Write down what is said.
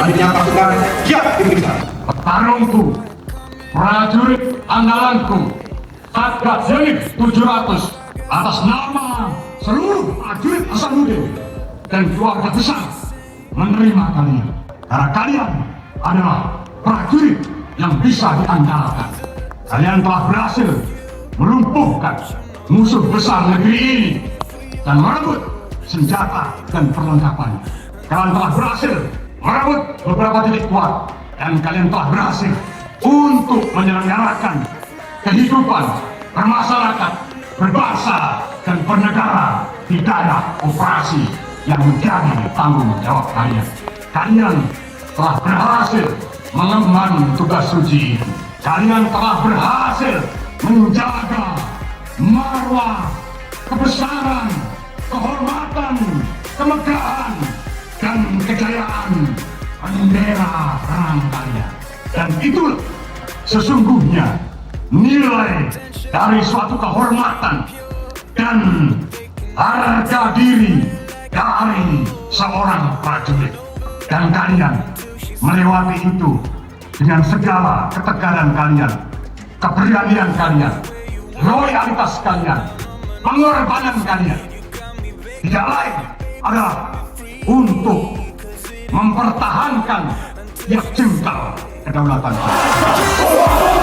selanjutnya pasukan siap diperiksa. Petarungku, prajurit andalanku, Satgas Zenit 700 atas nama seluruh prajurit Hasanuddin dan keluarga besar menerima kalian karena kalian adalah prajurit yang bisa diandalkan. Kalian telah berhasil melumpuhkan musuh besar negeri ini dan merebut senjata dan perlengkapan. Kalian telah berhasil merebut beberapa titik kuat dan kalian telah berhasil untuk menyelenggarakan kehidupan bermasyarakat, berbangsa dan bernegara di daerah operasi yang menjadi tanggung jawab kalian. Kalian telah berhasil mengemban tugas suci itu. Kalian telah berhasil menjaga marwah, kebesaran, kehormatan, kemegahan, dan kejayaan bendera perang kalian. Dan itulah sesungguhnya nilai dari suatu kehormatan dan harga diri dari seorang prajurit. Dan kalian melewati itu dengan segala ketegaran kalian, keberanian kalian, loyalitas kalian, pengorbanan kalian. Tidak lain adalah untuk mempertahankan tiap jengkal kedaulatan kita.